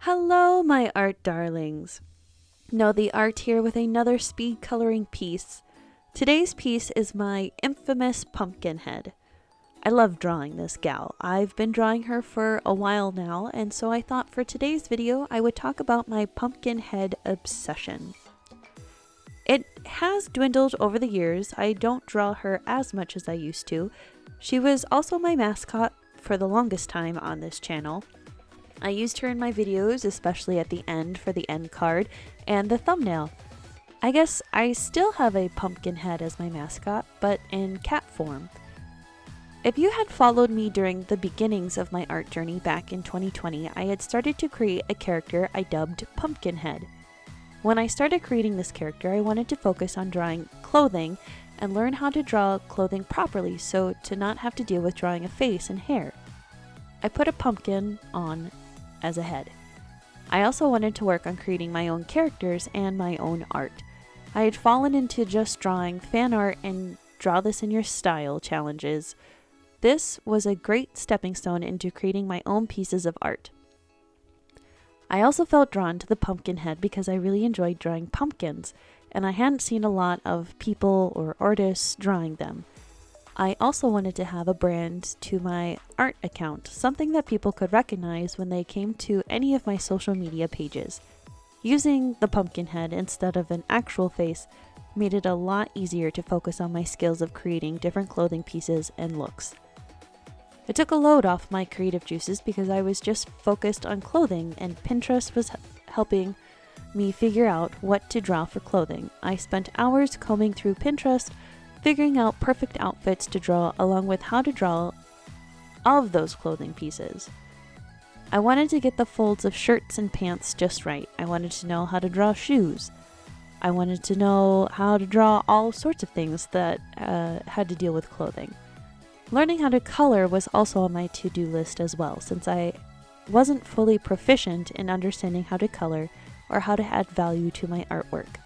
Hello, my art darlings. Know the art here with another speed coloring piece. Today's piece is my infamous pumpkin head. I love drawing this gal. I've been drawing her for a while now, and so I thought for today's video I would talk about my pumpkin head obsession. It has dwindled over the years. I don't draw her as much as I used to. She was also my mascot for the longest time on this channel. I used her in my videos, especially at the end for the end card and the thumbnail. I guess I still have a pumpkin head as my mascot, but in cat form. If you had followed me during the beginnings of my art journey back in 2020, I had started to create a character I dubbed Pumpkinhead. When I started creating this character, I wanted to focus on drawing clothing and learn how to draw clothing properly so to not have to deal with drawing a face and hair. I put a pumpkin on as a head. I also wanted to work on creating my own characters and my own art. I had fallen into just drawing fan art and draw this in your style challenges. This was a great stepping stone into creating my own pieces of art. I also felt drawn to the pumpkin head because I really enjoyed drawing pumpkins, and I hadn't seen a lot of people or artists drawing them. I also wanted to have a brand to my art account, something that people could recognize when they came to any of my social media pages. Using the pumpkin head instead of an actual face made it a lot easier to focus on my skills of creating different clothing pieces and looks. It took a load off my creative juices because I was just focused on clothing, and Pinterest was helping me figure out what to draw for clothing. I spent hours combing through Pinterest, figuring out perfect outfits to draw along with how to draw all of those clothing pieces. I wanted to get the folds of shirts and pants just right. I wanted to know how to draw shoes. I wanted to know how to draw all sorts of things that had to deal with clothing. Learning how to color was also on my to-do list as well, since I wasn't fully proficient in understanding how to color or how to add value to my artwork.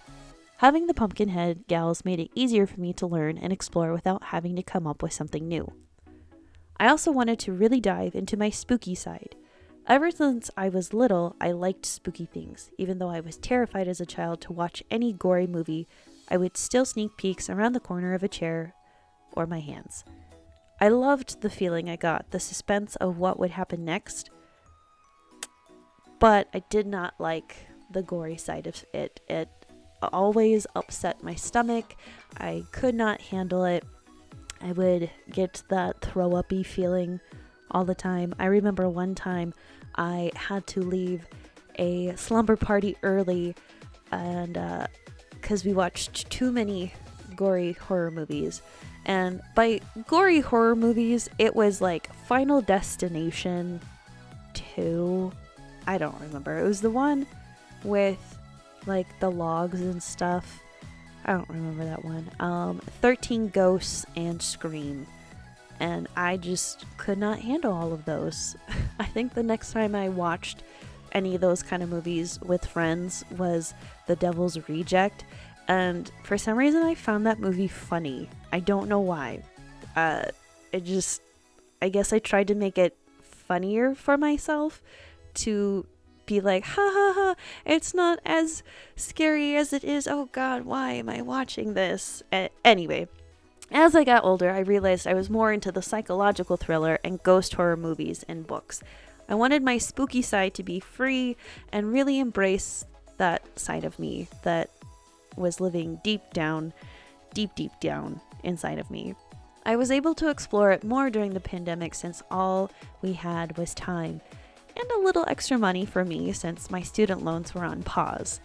Having the Pumpkinhead gals made it easier for me to learn and explore without having to come up with something new. I also wanted to really dive into my spooky side. Ever since I was little, I liked spooky things. Even though I was terrified as a child to watch any gory movie, I would still sneak peeks around the corner of a chair or my hands. I loved the feeling I got, the suspense of what would happen next, but I did not like the gory side of it. It always upset my stomach. I could not handle it. I would get that throw-up-y feeling all the time. I remember one time I had to leave a slumber party early and because we watched too many gory horror movies. And by gory horror movies, it was like Final Destination 2. I don't remember. It was the one with like the logs and stuff. I don't remember that one. 13 Ghosts and Scream. And I just could not handle all of those. I think the next time I watched any of those kind of movies with friends was The Devil's Reject. And for some reason I found that movie funny. I don't know why. I guess I tried to make it funnier for myself to be like, ha ha ha, it's not as scary as it is. Oh God, why am I watching this? Anyway, as I got older, I realized I was more into the psychological thriller and ghost horror movies and books. I wanted my spooky side to be free and really embrace that side of me that was living deep down inside of me. I was able to explore it more during the pandemic since all we had was time and a little extra money for me since my student loans were on pause.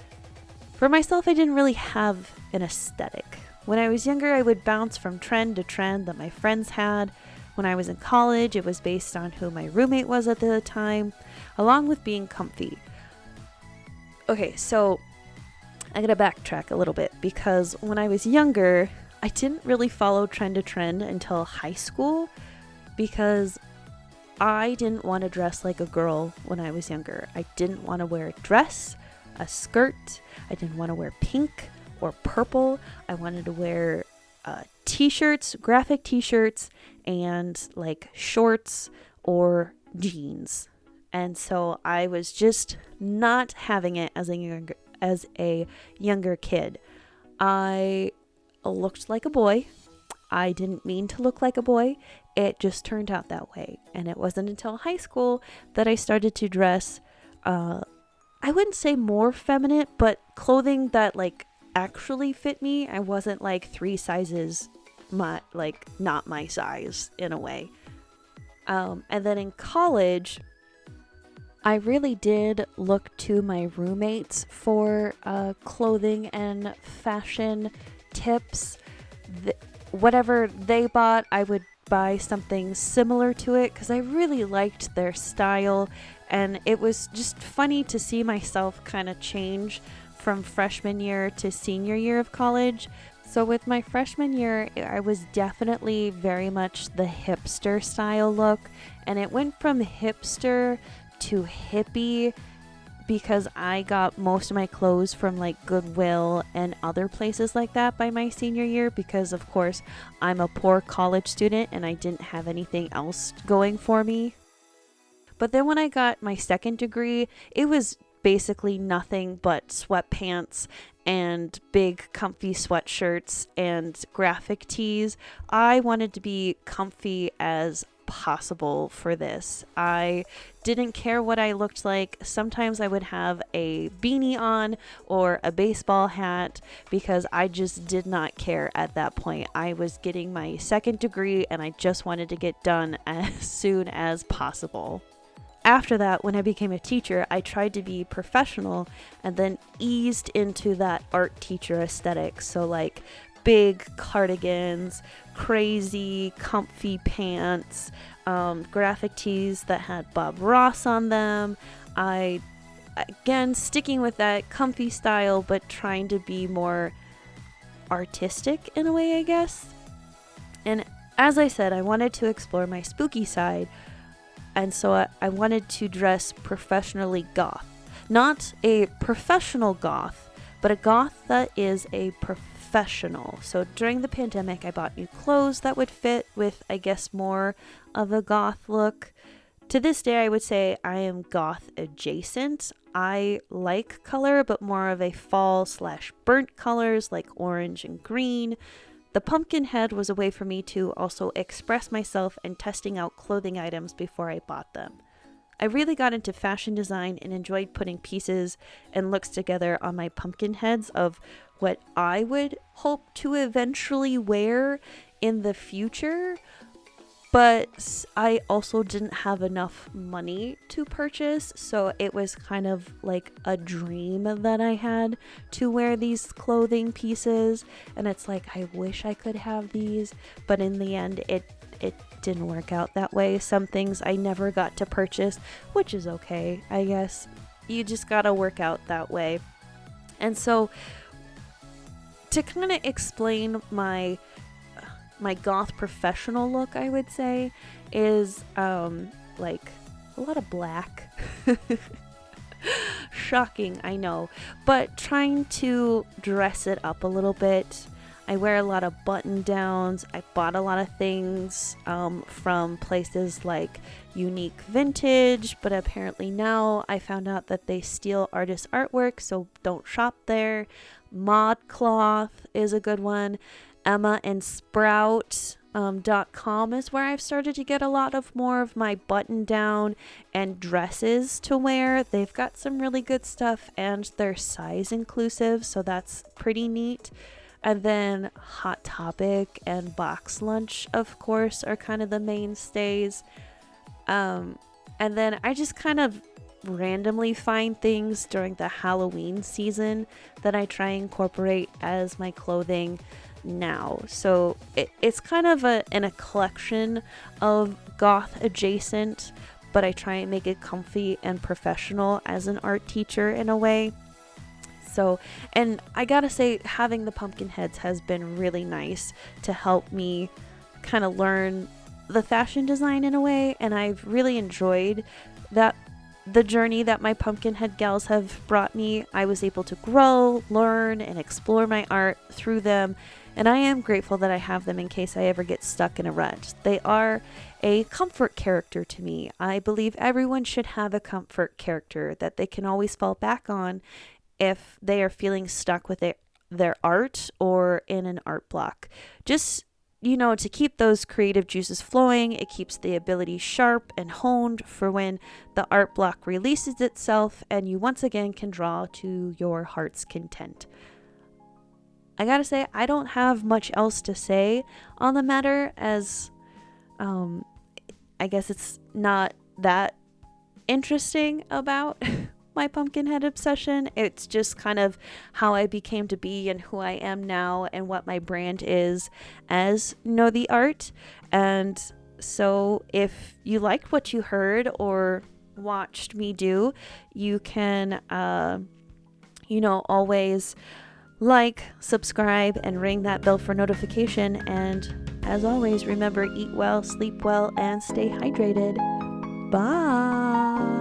For myself, I didn't really have an aesthetic. When I was younger, I would bounce from trend to trend that my friends had. When I was in college, it was based on who my roommate was at the time, along with being comfy. Okay, so I gotta backtrack a little bit because when I was younger, I didn't really follow trend to trend until high school because I didn't want to dress like a girl when I was younger. I didn't want to wear a dress, a skirt. I didn't want to wear pink or purple. I wanted to wear t-shirts, graphic t-shirts, and like shorts or jeans. And so I was just not having it as a younger kid. I looked like a boy. I didn't mean to look like a boy. It just turned out that way. And it wasn't until high school that I started to dress, I wouldn't say more feminine, but clothing that like actually fit me. I wasn't like 3 sizes, not my size in a way. And then in college, I really did look to my roommates for clothing and fashion tips. Whatever they bought, I would buy something similar to it because I really liked their style, and it was just funny to see myself kind of change from freshman year to senior year of college. So with my freshman year, I was definitely very much the hipster style look, and it went from hipster to hippie because I got most of my clothes from like Goodwill and other places like that by my senior year, because of course I'm a poor college student and I didn't have anything else going for me. But then when I got my second degree, it was basically nothing but sweatpants and big comfy sweatshirts and graphic tees. I wanted to be comfy as possible for this. I didn't care what I looked like. Sometimes I would have a beanie on or a baseball hat because I just did not care at that point. I was getting my second degree and I just wanted to get done as soon as possible. After that, when I became a teacher, I tried to be professional and then eased into that art teacher aesthetic. So like big cardigans, crazy comfy pants, graphic tees that had Bob Ross on them. I, again, sticking with that comfy style, but trying to be more artistic in a way, I guess. And as I said, I wanted to explore my spooky side. And so I wanted to dress professionally goth. Not a professional goth, but a goth that is a professional. So during the pandemic, I bought new clothes that would fit with, I guess, more of a goth look. To this day, I would say I am goth adjacent. I like color, but more of a fall/burnt colors like orange and green. The pumpkin head was a way for me to also express myself and testing out clothing items before I bought them. I really got into fashion design and enjoyed putting pieces and looks together on my pumpkin heads of what I would hope to eventually wear in the future. But I also didn't have enough money to purchase, so it was kind of like a dream that I had to wear these clothing pieces. And it's like, I wish I could have these, but in the end, it didn't work out that way. Some things I never got to purchase, which is okay, I guess. You just gotta work out that way. And so, to kind of explain my goth professional look, I would say, is like a lot of black. Shocking, I know, but trying to dress it up a little bit. I wear a lot of button downs. I bought a lot of things from places like Unique Vintage, but apparently now I found out that they steal artist artwork, so don't shop there. ModCloth is a good one. EmmaandSprout.com is where I've started to get a lot of more of my button down and dresses to wear. They've got some really good stuff and they're size inclusive, so that's pretty neat. And then Hot Topic and Box Lunch, of course, are kind of the mainstays. And then I just kind of randomly find things during the Halloween season that I try and incorporate as my clothing now. So it's kind of in a collection of goth adjacent, but I try and make it comfy and professional as an art teacher in a way. So, and I gotta say, having the pumpkin heads has been really nice to help me kind of learn the fashion design in a way, and I've really enjoyed that the journey that my Pumpkinhead gals have brought me, I was able to grow, learn, and explore my art through them, and I am grateful that I have them in case I ever get stuck in a rut. They are a comfort character to me. I believe everyone should have a comfort character that they can always fall back on if they are feeling stuck with their art or in an art block. Just to keep those creative juices flowing, it keeps the ability sharp and honed for when the art block releases itself and you once again can draw to your heart's content. I gotta say, I don't have much else to say on the matter, as I guess it's not that interesting about my Pumpkinhead obsession. It's just kind of how I became to be and who I am now and what my brand is as Know the Art. And so if you liked what you heard or watched me do, you can always like, subscribe, and ring that bell for notification. And as always, remember, eat well, sleep well, and stay hydrated. Bye.